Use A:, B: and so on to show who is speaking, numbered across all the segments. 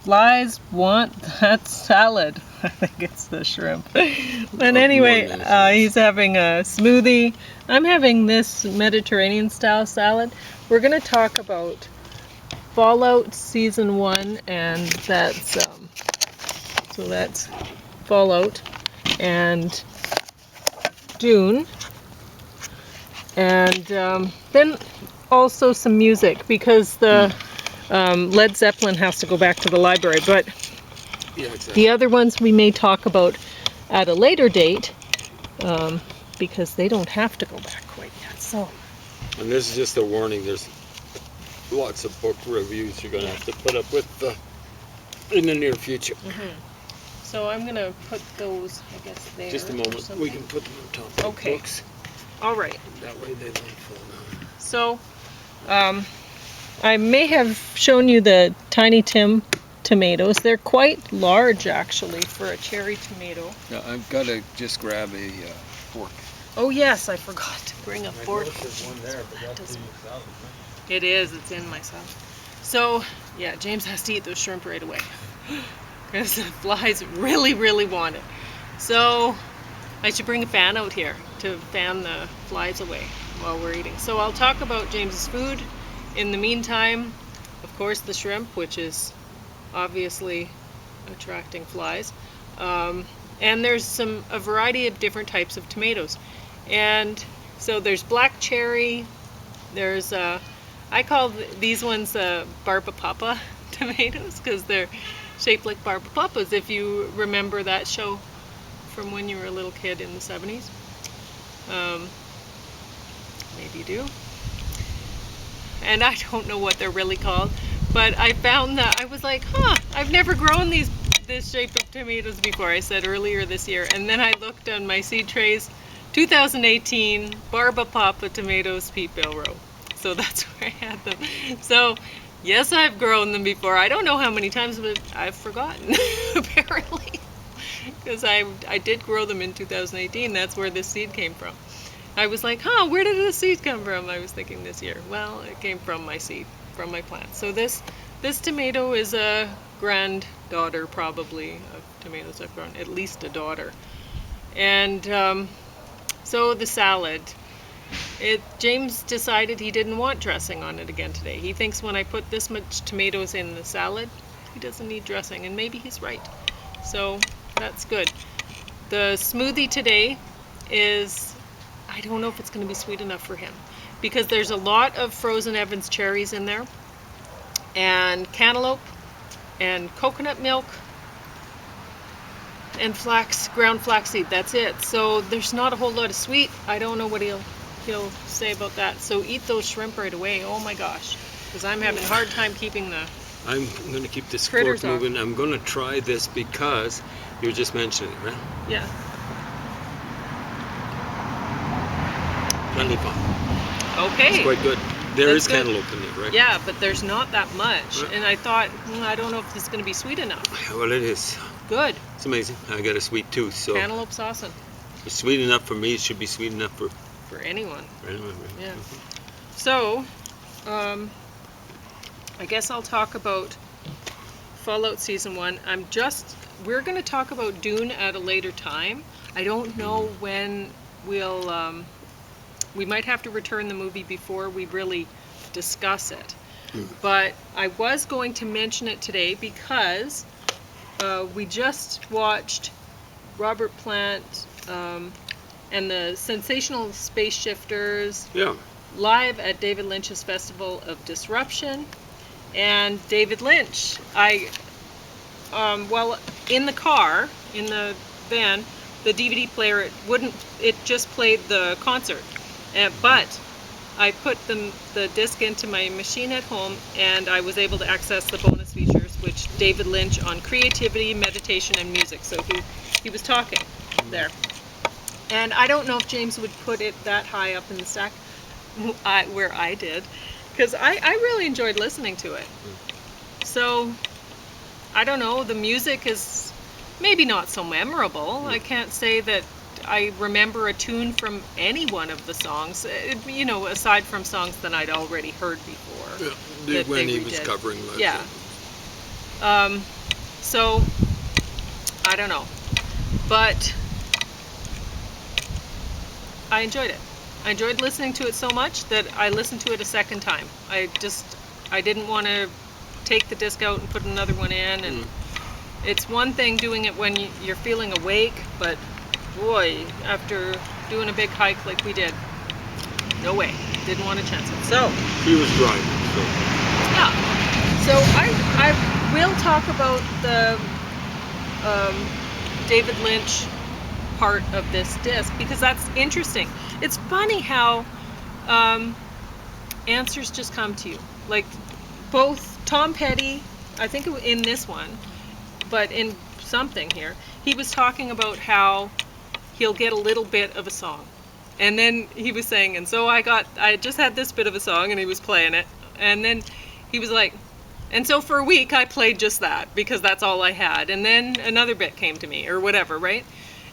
A: flies want that salad. I think it's the shrimp. But anyway, he's having a smoothie. I'm having this Mediterranean style salad. We're going to talk about Fallout Season 1, and that's Fallout, and Dune, and then also some music, because the Led Zeppelin has to go back to the library, but
B: yeah, exactly.
A: The other ones we may talk about at a later date, because they don't have to go back quite yet. So.
B: And this is just a warning, there's lots of book reviews you're going to have to put up with in the near future.
A: So I'm going to put those, I guess, there.
B: Just a moment, we can put them on top of the books.
A: All right.
B: That way they don't fall down.
A: So, I may have shown you the Tiny Tim tomatoes. They're quite large, actually, for a cherry tomato.
B: Yeah, I've got to just grab a fork.
A: Oh yes, I forgot to bring a fork.
B: There's one there, but that's the salad.
A: It is, it's in my salad. So, yeah, James has to eat those shrimp right away, because the flies really, really want it. So, I should bring a fan out here to fan the flies away while we're eating. So I'll talk about James's food. In the meantime, of course, the shrimp, which is obviously attracting flies. And there's a variety of different types of tomatoes. And so there's black cherry, there's, I call these ones barbapapa tomatoes, because they're shaped like barbapapas, if you remember that show from when you were a little kid in the 70s. Maybe you do. And I don't know what they're really called, but I found that I was like, I've never grown this shape of tomatoes before, I said earlier this year. And then I looked on my seed trays, 2018 Barbapapa tomatoes, Peatbill Row. So that's where I had them. So yes, I've grown them before. I don't know how many times, but I've forgotten, apparently. Because I did grow them in 2018. That's where this seed came from. I was like, where did this seed come from? I was thinking this year. Well, it came from my seed, from my plant. So this tomato is a granddaughter, probably, of tomatoes I've grown. At least a daughter. And so the salad. James decided he didn't want dressing on it again today. He thinks when I put this much tomatoes in the salad, he doesn't need dressing. And maybe he's right. So that's good. The smoothie today is, I don't know if it's going to be sweet enough for him, because there's a lot of frozen Evans cherries in there, and cantaloupe, and coconut milk, and ground flaxseed. That's it. So there's not a whole lot of sweet. I don't know what he'll say about that. So eat those shrimp right away. Oh my gosh, because I'm having a hard time keeping the
B: I'm going to keep this
A: critters
B: fork moving. I'm going to try this because you were just mentioning it, right?
A: Yeah.
B: Plenty fun.
A: Okay.
B: It's quite good. There
A: That's
B: is
A: good.
B: cantaloupe in it, right?
A: Yeah, but there's not that much.
B: Yeah.
A: And I thought, I don't know if this is going to be sweet enough.
B: Well, it is.
A: Good.
B: It's amazing. I got a sweet tooth, so
A: Cantaloupe's awesome.
B: it's sweet enough for me. It should be sweet enough for
A: anyone.
B: anyone. Right?
A: Yeah. So, I guess I'll talk about Fallout Season 1. We're going to talk about Dune at a later time. I don't know when we'll, we might have to return the movie before we really discuss it. But I was going to mention it today because we just watched Robert Plant and the Sensational Space Shifters live at David Lynch's Festival of Disruption. And David Lynch, well, in the car, in the van, the DVD player, it just played the concert. But I put the disc into my machine at home, and I was able to access the bonus features, which David Lynch on creativity, meditation, and music. So he was talking there. And I don't know if James would put it that high up in the stack, where I did, because I really enjoyed listening to it. So, I don't know, the music is maybe not so memorable. I can't say that I remember a tune from any one of the songs, you know, aside from songs that I'd already heard before.
B: Yeah, when he was covering that.
A: Yeah. So I don't know, but I enjoyed it. I enjoyed listening to it so much that I listened to it a second time. I didn't want to take the disc out and put another one in, and it's one thing doing it when you're feeling awake, but boy, after doing a big hike like we did, no way, didn't want to chance it. So
B: He was driving, so.
A: yeah, so I will talk about the David Lynch part of this disc because that's interesting. It's funny how answers just come to you. Like both Tom Petty, I think in this one, but in something here, he was talking about how he'll get a little bit of a song. And then he was saying, and so I just had this bit of a song, and he was playing it. And then he was like, and so for a week I played just that because that's all I had. And then another bit came to me or whatever, right?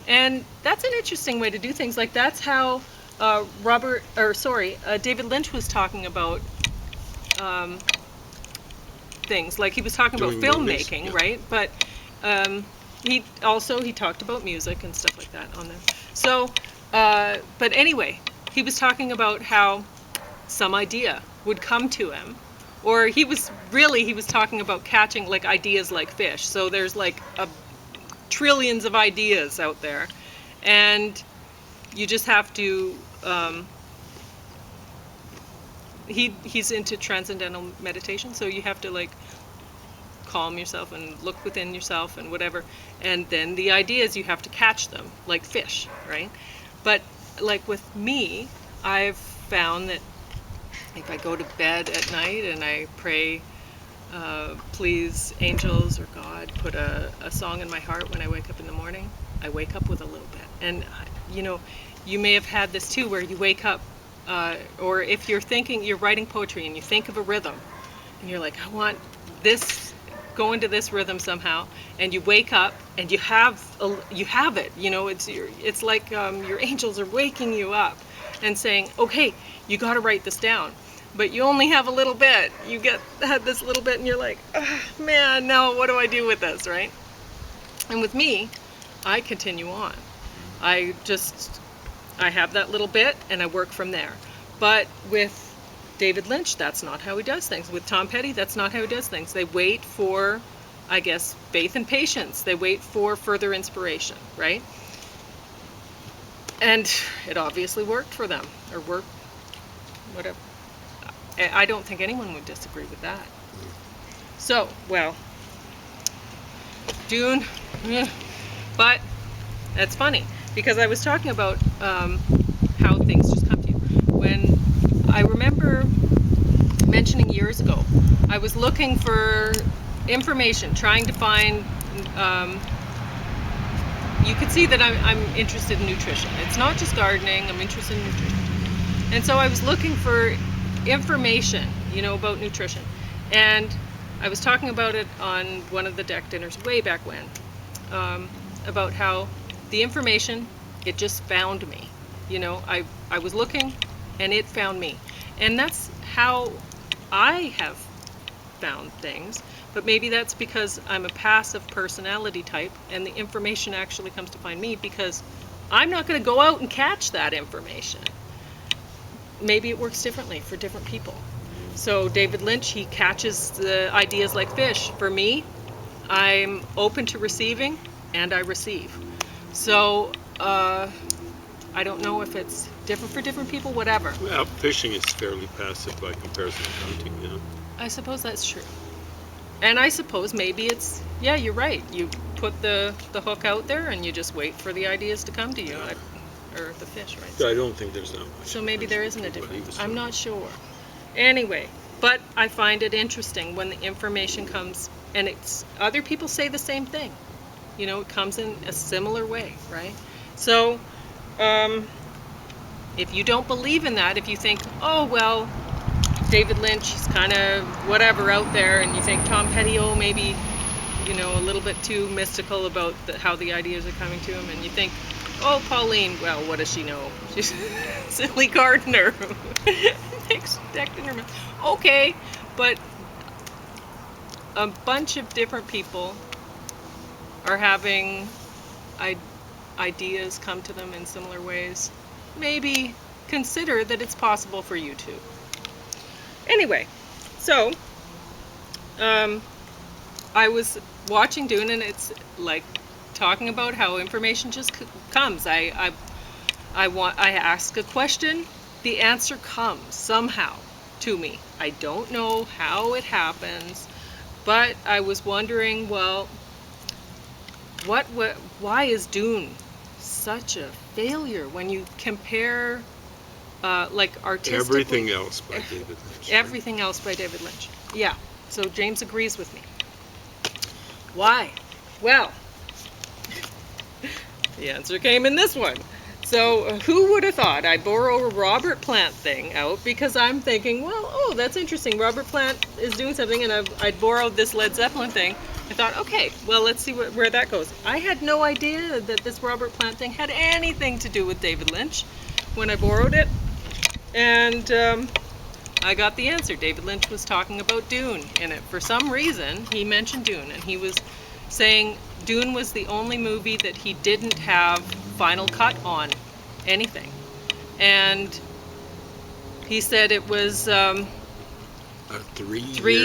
A: And that's an interesting way to do things. Like that's how David Lynch was talking about things. Like he was talking about filmmaking,
B: yeah.
A: right? But he talked about music and stuff like that on there. So, but anyway, he was talking about how some idea would come to him, or he was talking about catching like ideas like fish. So there's like trillions of ideas out there, and you just have to. He's into transcendental meditation, so you have to like calm yourself and look within yourself and whatever, and then the ideas you have to catch them like fish, right? But like with me, I've found that if I go to bed at night and I pray, please angels or God put a song in my heart when I wake up in the morning, I wake up with a little bit. And you know, you may have had this too, where you wake up, or if you're writing poetry and you think of a rhythm and you're like, I want this, go into this rhythm somehow, and you wake up and you have it, you know, it's like your angels are waking you up and saying, okay, you got to write this down, but you only have a little bit. You had this little bit and you're like, oh, man, now what do I do with this, right? And with me, I continue on. I have that little bit and I work from there. But with David Lynch, that's not how he does things. With Tom Petty, that's not how he does things. They wait for, I guess, faith and patience. They wait for further inspiration, right? And it obviously worked for them, or worked, whatever. I don't think anyone would disagree with that. So, well, Dune, but that's funny, because I was talking about how things just come to you. When I remember mentioning years ago, I was looking for information, trying to find, you could see that I'm interested in nutrition. It's not just gardening, I'm interested in nutrition. And so I was looking for information, you know, about nutrition. And I was talking about it on one of the deck dinners way back when, about how the information, it just found me. You know, I was looking and it found me. And that's how I have found things. But maybe that's because I'm a passive personality type and the information actually comes to find me because I'm not going to go out and catch that information. Maybe it works differently for different people. So David Lynch, he catches the ideas like fish. For me, I'm open to receiving and I receive. So I don't know if it's different for different people, whatever.
B: Well, fishing is fairly passive by comparison to hunting, you know.
A: I suppose that's true. And I suppose maybe it's, yeah, you're right. You put the hook out there and you just wait for the ideas to come to you, or the fish, right?
B: So I don't think there's that much.
A: So maybe there isn't a difference. I'm not sure. Anyway, but I find it interesting when the information comes, and it's other people say the same thing. You know, it comes in a similar way, right? So, if you don't believe in that, if you think, oh, well, David Lynch is kind of whatever out there, and you think Tom Petty, oh, maybe, you know, a little bit too mystical about how the ideas are coming to him, and you think, oh, Pauline, well, what does she know? She's a silly gardener who makes deck in her mouth. Okay, but a bunch of different people are having ideas come to them in similar ways, maybe consider that it's possible for you too. Anyway, so I was watching Dune, and it's like talking about how information just comes. I ask a question, the answer comes somehow to me. I don't know how it happens, but I was wondering, well, why is Dune such a failure when you compare like artistically?
B: Everything else by David Lynch.
A: Everything else by David Lynch. Yeah. So James agrees with me. Why? Well, the answer came in this one. So who would have thought I'd borrow a Robert Plant thing out because I'm thinking, well, oh, that's interesting. Robert Plant is doing something, and I'd borrowed this Led Zeppelin thing. I thought, okay, well, let's see where that goes. I had no idea that this Robert Plant thing had anything to do with David Lynch when I borrowed it. And I got the answer. David Lynch was talking about Dune in it. For some reason, he mentioned Dune, and he was saying Dune was the only movie that he didn't have final cut on anything. And he said it was
B: A 3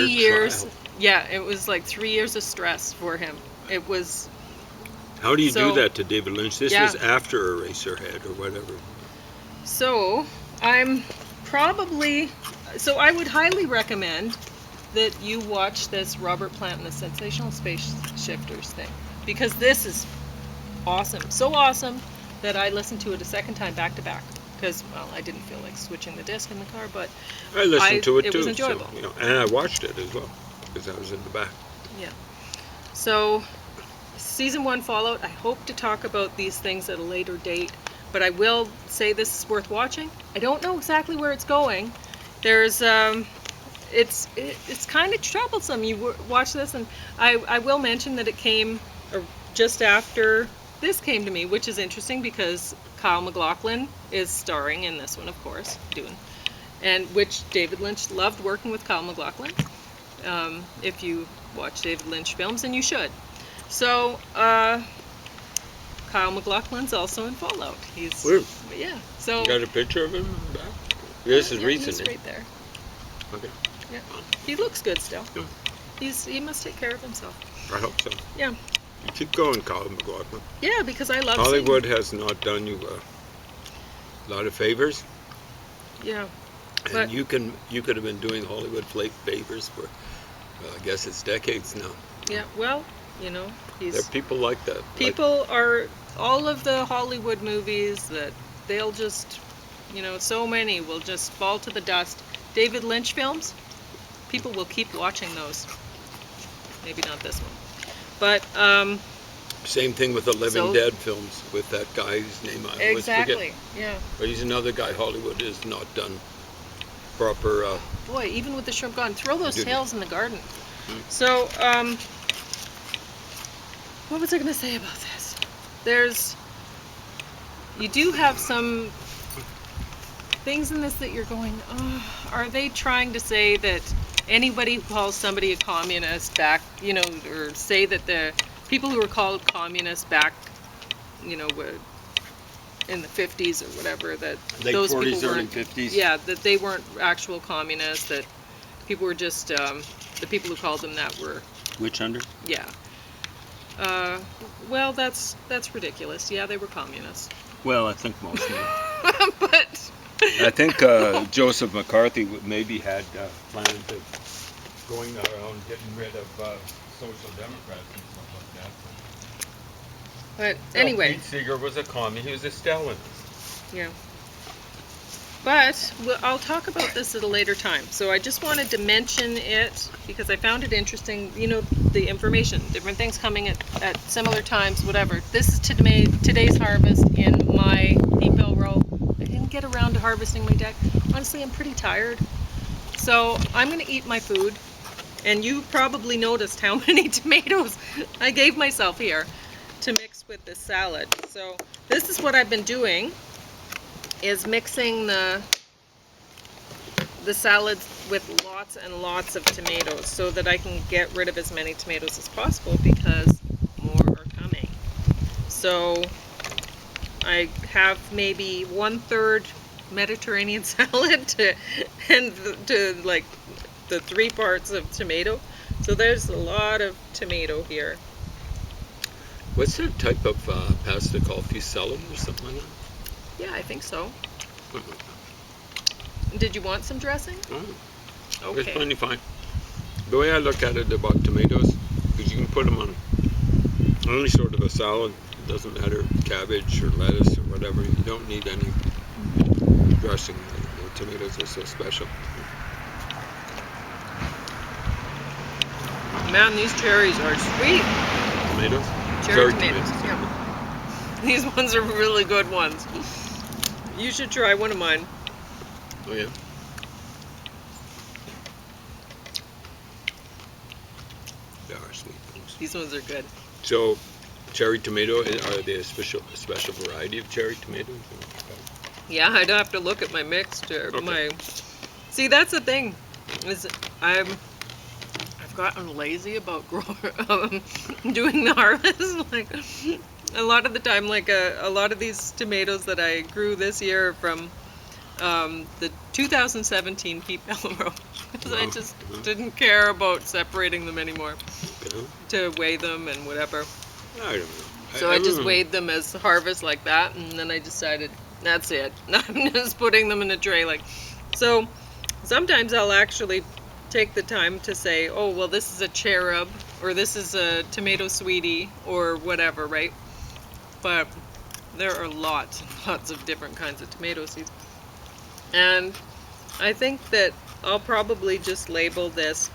A: years.
B: trial.
A: Yeah, it was like 3 years of stress for him. It was.
B: How do you
A: So-
B: do that to David Lynch? This
A: Yeah.
B: was after Eraserhead or whatever.
A: So I would highly recommend that you watch this Robert Plant and the Sensational Space Shifters thing, because this is awesome. So awesome that I listened to it a second time back to back, because, well, I didn't feel like switching the disc in the car, but
B: I listened to it
A: it
B: too.
A: was enjoyable.
B: So, and I watched it as well because I was in the back.
A: yeah. So season 1 Fallout, I hope to talk about these things at a later date, but I will say this is worth watching. I don't know exactly where it's going. There's it's kind of troublesome. You watch this, and I will mention that it came just after this came to me, which is interesting because Kyle MacLachlan is starring in this one, of course, Dune, and which David Lynch loved working with Kyle MacLachlan. If you watch David Lynch films, and you should. So Kyle MacLachlan's also in Fallout. He's
B: Weird.
A: yeah. So
B: You got a picture of him in the back? This is
A: yeah,
B: recent.
A: he's right there.
B: Okay.
A: Yeah, he looks good still.
B: Yeah.
A: He must take care of himself.
B: I hope so.
A: Yeah.
B: You keep going, Colin McLaughlin.
A: Yeah, because I love
B: Hollywood has not done you a lot of favors,
A: seeing. Yeah.
B: and
A: But-
B: you could have been doing Hollywood favors for, well, I guess it's decades now.
A: Yeah. Well, you know,
B: There
A: he's
B: are people like that.
A: people are all of the Hollywood movies that they'll just, you know, so many will just fall to the dust. David Lynch films, people will keep watching those. Maybe not this one, but
B: Same thing with the Living
A: So-
B: Dead films with that guy whose name I always
A: exactly.
B: forget.
A: Yeah.
B: But he's another guy Hollywood has not done proper.
A: Boy, even with the shrimp gone, throw those
B: Didn't.
A: tails in the garden. So, what was I going to say about this? You do have some things in this that you're going, oh, are they trying to say that anybody who calls somebody a communist back, you know, or say that the people who were called communists back, you know, in the 50s or whatever, that
B: Late
A: those
B: 40s,
A: people
B: early
A: weren't,
B: 50s.
A: yeah, that they weren't actual communists, that people were just, the people who called them that were,
B: Which under?
A: yeah. Well, that's ridiculous. Yeah, they were communists.
B: Well, I think most of them.
A: But
B: I think Joseph McCarthy maybe had plans of going around getting rid of social democrats and stuff like that.
A: But anyway,
B: Pete Seeger was a commie. He was a Stalinist.
A: yeah. But I'll talk about this at a later time. So I just wanted to mention it because I found it interesting. You know, the information, different things coming at similar times, whatever. This is today's harvest in my deep bell row. I didn't get around to harvesting my deck. Honestly, I'm pretty tired. So I'm going to eat my food. And you probably noticed how many tomatoes I gave myself here to mix with this salad. So this is what I've been doing, is mixing the salad with lots and lots of tomatoes so that I can get rid of as many tomatoes as possible because more are coming. So I have maybe 1/3 Mediterranean salad to like the 3 parts of tomato. So there's a lot of tomato here.
B: What's that type of pasta called? Fusilli or something like that?
A: Yeah, I think so.
B: Something like
A: Did you want some dressing?
B: that. Oh,
A: Okay.
B: it's plenty fine. The way I look at it about tomatoes, because you can put them on any sort of a salad. It doesn't matter, cabbage or lettuce or whatever. You don't need any dressing. The tomatoes are so special.
A: Man, these cherries are sweet.
B: Tomatoes?
A: Cherry tomatoes. Yeah. These ones are really good ones. You should try one of mine.
B: Oh yeah. They are sweet things.
A: These ones are good.
B: So, cherry tomato, are they a special variety of cherry tomatoes?
A: Yeah, I'd have to look at my mixture.
B: Okay.
A: See, that's the thing. Is I've gotten lazy about doing the harvest. Like a lot of the time, like a lot of these tomatoes that I grew this year are from the 2017 peat row. I just didn't care about separating them anymore to weigh them and whatever.
B: I don't know.
A: So I just weighed them as harvest like that, and then I decided that's it. I'm just putting them in a tray. Like, so sometimes I'll actually take the time to say, oh well, this is a cherub, or this is a tomato sweetie, or whatever, right? But there are lots and lots of different kinds of tomato seeds, and I think that I'll probably just label this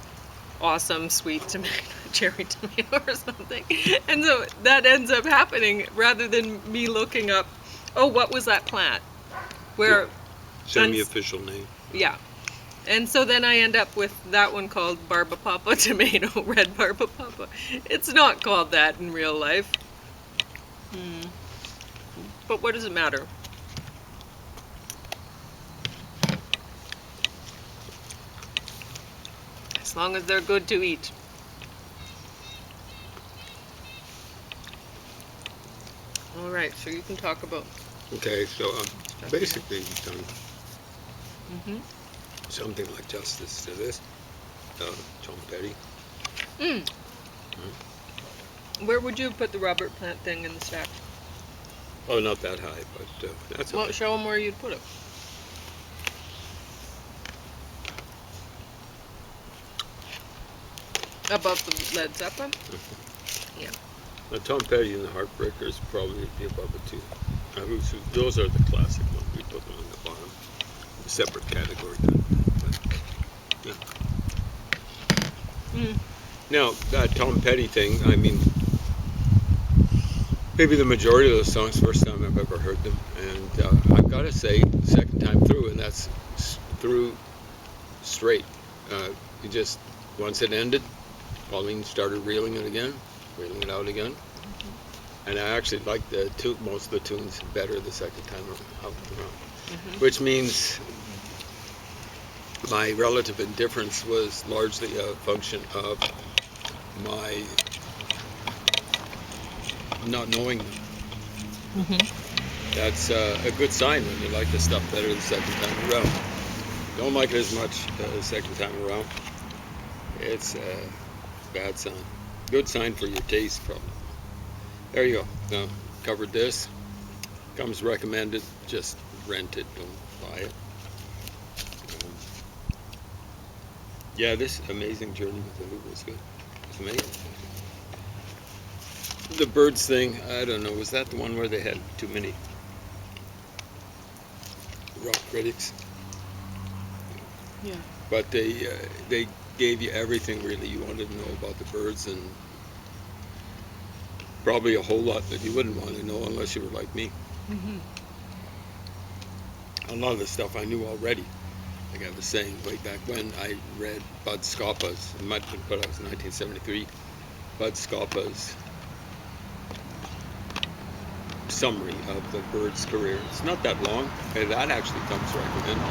A: awesome sweet tomato, cherry tomato or something. And so that ends up happening rather than me looking up, oh, what was that plant? Where
B: semi-official name.
A: Yeah. And so then I end up with that one called Barbapapa tomato, red Barbapapa. It's not called that in real life. But what does it matter? As long as they're good to eat. All right, so you can talk about.
B: Okay, so basically you've done something like justice to this. Tom Petty.
A: Where would you put the Robert plant thing in the stack?
B: Oh, not that high, but that's
A: Well,
B: okay.
A: show them where you'd put it. Above the Led Zeppelin? Yeah.
B: Now, Tom Petty and the Heartbreakers probably be above it too. Those are the classic ones. We put them on the bottom, a separate category. But, yeah. Now, that Tom Petty thing, I mean, maybe the majority of those songs, first time I've ever heard them. And I've got to say, second time through, and that's through straight. You just, once it ended, Pauline started reeling it out again. And I actually liked most of the tunes better the second time around. Which means my relative indifference was largely a function of my not knowing them. That's a good sign when you like the stuff better the second time around. Don't like it as much the second time around. It's a bad sign. Good sign for your taste, probably. There you go. Now, covered this. Comes recommended. Just rent it. Don't buy it. Yeah, this amazing journey with the Who was good. It's amazing. The birds thing, I don't know. Was that the one where they had too many rock critics?
A: Yeah.
B: But they gave you everything really you wanted to know about the birds, and probably a whole lot that you wouldn't want to know unless you were like me. A lot of the stuff I knew already. Like I was saying, way back when I read Bud Scoppa's, it might have been put out in 1973, Bud Scoppa's summary of the bird's career. It's not that long, and that actually comes recommended.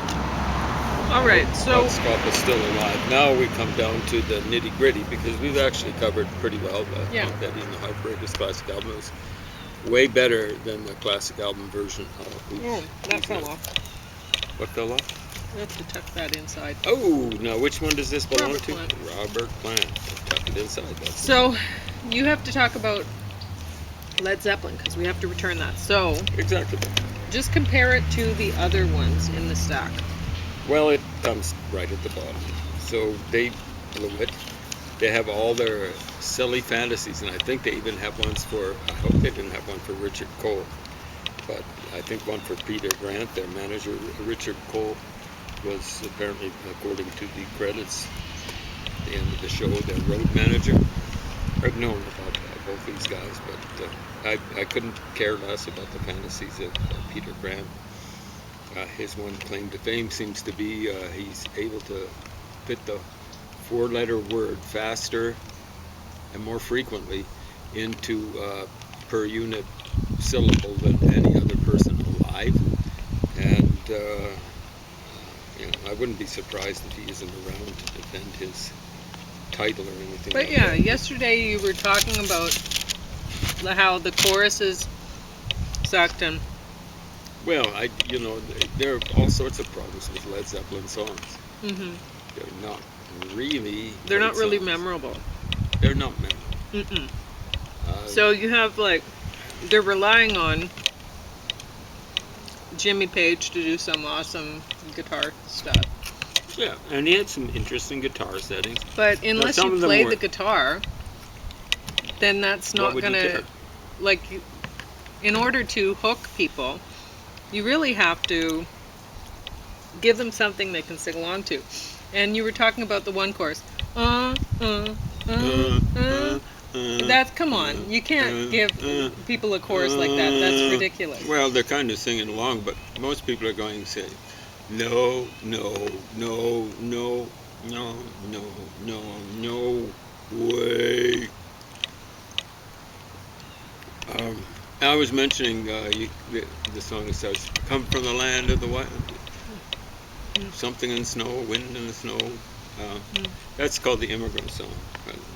A: All right, so
B: Scott is still alive. Now we come down to the nitty gritty because we've actually covered pretty well the
A: Yeah.
B: Betty and the Heartbreakers classic album. It was way better than the classic album version.
A: that fell off.
B: What fell off?
A: We have to tuck that inside.
B: Oh, now which one does this belong
A: Robert
B: to?
A: Plant.
B: Robert Plant. Tuck it inside. That's
A: So you have to talk about Led Zeppelin because we have to return that. So
B: exactly.
A: just compare it to the other ones in the stack.
B: Well, it comes right at the bottom. So they blew it. They have all their silly fantasies, and I think they even have ones for, I hope they didn't have one for Richard Cole, but I think one for Peter Grant, their manager. Richard Cole was apparently, according to the credits at the end of the show, their road manager. I've known about both these guys, but I couldn't care less about the fantasies of Peter Grant. His one claim to fame seems to be he's able to fit the four-letter word faster and more frequently into per unit syllable than any other person alive. And I wouldn't be surprised if he isn't around to defend his title or anything.
A: But
B: like
A: yeah,
B: that.
A: yesterday you were talking about how the choruses sucked and
B: Well, there are all sorts of problems with Led Zeppelin songs.
A: mhm.
B: They're not really.
A: They're
B: great
A: not really
B: songs.
A: memorable.
B: They're not memorable.
A: Mm-mm. So you have they're relying on Jimmy Page to do some awesome guitar stuff.
B: Yeah, and he had some interesting guitar settings.
A: But unless
B: some
A: you
B: of them
A: play
B: were-
A: the guitar, then that's
B: What
A: not
B: would you
A: gonna
B: care?
A: in order to hook people, you really have to give them something they can sing along to. And you were talking about the one chorus. That's, come on. You can't give people a chorus like that. That's ridiculous.
B: Well, they're kind of singing along, but most people are going to say, no, no, no, no, no, no, no, no way. I was mentioning the song that starts, come from the land of the wild. Something in the snow, wind in the snow. That's called the Immigrant Song.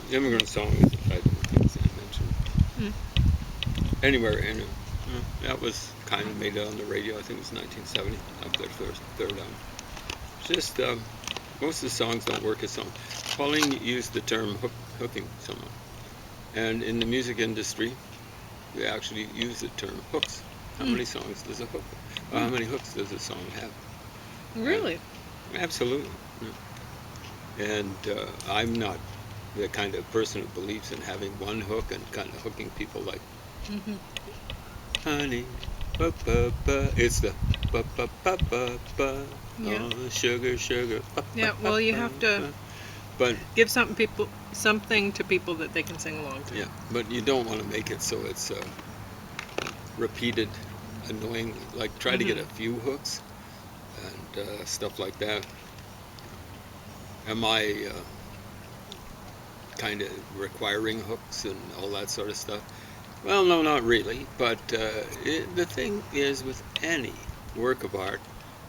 B: The Immigrant Song is the title of the things I mentioned. Anyway, that was kind of made it on the radio. I think it was 1970, up their third album. Just most of the songs don't work as songs. Pauline used the term hooking someone, and in the music industry, we actually use the term hooks. How many songs does a hook? How many hooks does a song have?
A: Really?
B: Absolutely. And I'm not the kind of person who believes in having one hook and kind of hooking people like, honey, ba ba ba. It's the ba ba ba ba ba.
A: Yeah.
B: Oh, sugar, sugar. Ba,
A: Yeah,
B: ba,
A: well,
B: ba,
A: you
B: ba,
A: have to
B: ba. But
A: give something to people that they can sing along to.
B: yeah, but you don't want to make it so it's repeated annoyingly. Like try to get a few hooks and stuff like that. Am I kind of requiring hooks and all that sort of stuff? Well, no, not really. But the thing is, with any work of art,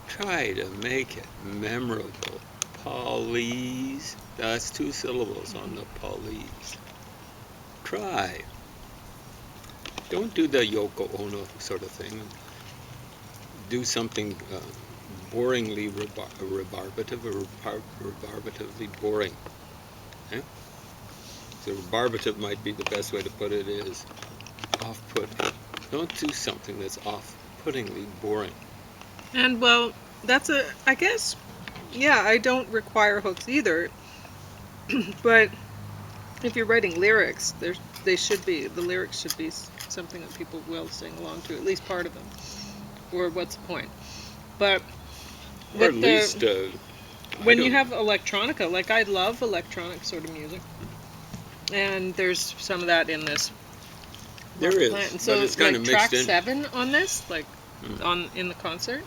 B: try to make it memorable. Please. That's 2 syllables on the please. Try. Don't do the Yoko Ono sort of thing. Do something boringly rebarbative or rebarbatively boring. Okay? So rebarbative might be the best way to put it is off-putting. Don't do something that's off-puttingly boring.
A: And well, I guess, yeah, I don't require hooks either. But if you're writing lyrics, the lyrics should be something that people will sing along to, at least part of them. Or what's the point? But
B: Or at least
A: when you have electronica, like I love electronic sort of music, and there's some of that in this.
B: There is,
A: And so
B: but it's kind of
A: track
B: mixed in.
A: 7 on this, in the concert,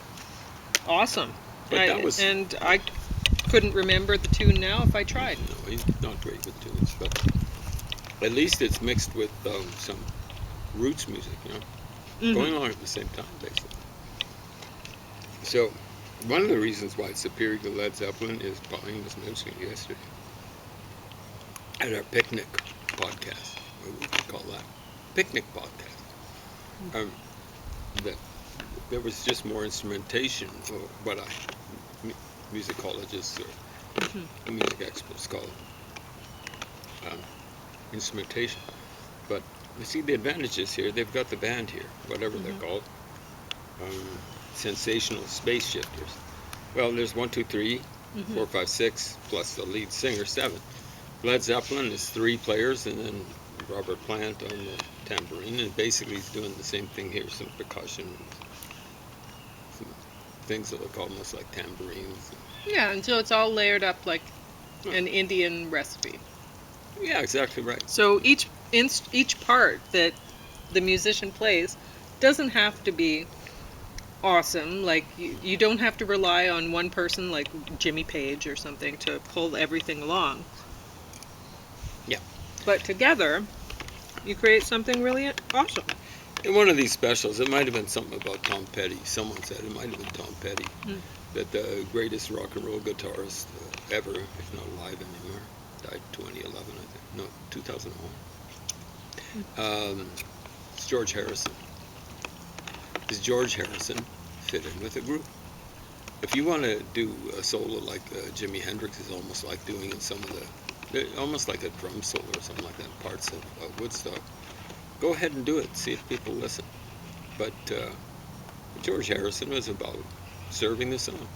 A: awesome.
B: But that was,
A: and I couldn't remember the tune now if I tried.
B: no, he's not great with tunes, but at least it's mixed with some roots music, going on at the same time, basically. So One of the reasons why it's superior to Led Zeppelin is Pauline was mentioning yesterday at our picnic podcast, what we could call that, picnic podcast. That there was just more instrumentation, or what musicologists or music experts call it, instrumentation. But you see the advantages here. They've got the band here, whatever they're called, sensational space shifters. Well, there's 1, 2, 3, 4, 5, 6, plus the lead singer, 7. Led Zeppelin is 3 players, and then Robert Plant on the tambourine, and basically he's doing the same thing here, some percussion, some things that look almost like tambourines.
A: Yeah, and so it's all layered up like an Indian recipe.
B: Yeah, exactly right.
A: So each part that the musician plays doesn't have to be awesome. Like you don't have to rely on one person like Jimmy Page or something to pull everything along.
B: Yeah.
A: But together, you create something really awesome.
B: In one of these specials, it might have been something about Tom Petty. Someone said it might have been Tom Petty, that the greatest rock and roll guitarist ever, if not alive anymore, died 2011, I think. No, 2001. It's George Harrison. Does George Harrison fit in with a group? If you want to do a solo like Jimi Hendrix is almost like doing in some of almost like a drum solo or something like that, parts of Woodstock, go ahead and do it. See if people listen. But George Harrison was about serving the song,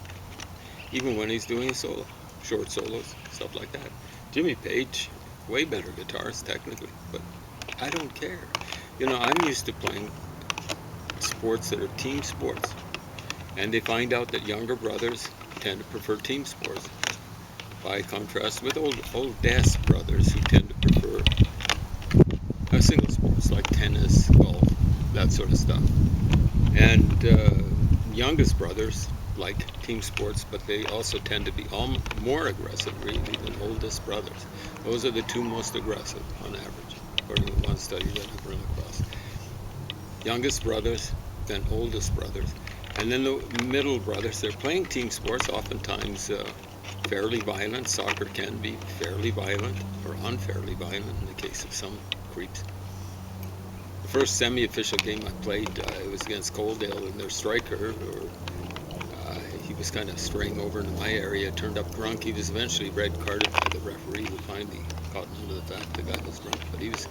B: even when he's doing a solo, short solos, stuff like that. Jimmy Page, way better guitarist technically, but I don't care. You know, I'm used to playing sports that are team sports, and they find out that younger brothers tend to prefer team sports, by contrast with old-ass brothers who tend to prefer single sports like tennis, golf, that sort of stuff. And youngest brothers like team sports, but they also tend to be more aggressive, really, than oldest brothers. Those are the 2 most aggressive on average, according to one study that I've run across. Youngest brothers, then oldest brothers, and then the middle brothers. They're playing team sports, oftentimes fairly violent. Soccer can be fairly violent or unfairly violent in the case of some creeps. The first semi-official game I played, it was against Coaldale, and their striker, he was kind of straying over into my area, turned up drunk. He was eventually red carded by the referee, who finally caught on to the fact the guy was drunk. But he was,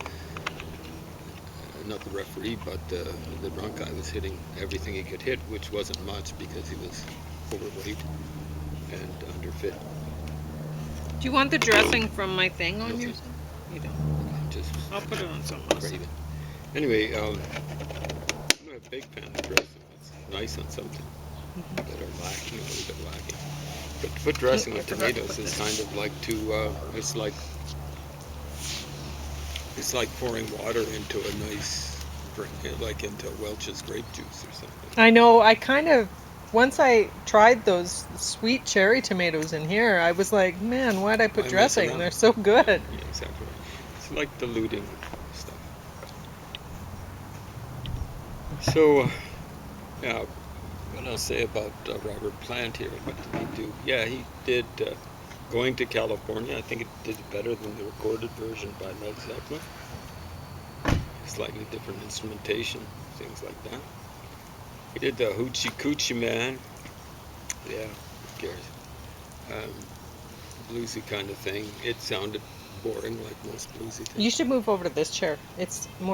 B: not the referee, but the drunk guy was hitting everything he could hit, which wasn't much because he was overweight and underfit.
A: Do you want the dressing from my thing on
B: No,
A: yours? You don't. I'll put it on something else.
B: Anyway, I'm a big fan of dressing. It's nice on something that are lacking, a little bit lacking. But to put dressing on tomatoes is kind of like it's like pouring water into a nice drink, like into Welch's grape juice or something.
A: I know. Once I tried those sweet cherry tomatoes in here, I was like, man, why'd I put dressing? They're so good.
B: Yeah, exactly. It's like diluting stuff. So, yeah, what I'll say about Robert Plant here, what did he do? Yeah, he did Going to California. I think it did better than the recorded version by Led Zeppelin. Slightly different instrumentation, things like that. He did the Hoochie Coochie Man. Yeah, who cares? Bluesy kind of thing. It sounded boring like most bluesy things.
A: You should move over to this chair. It's more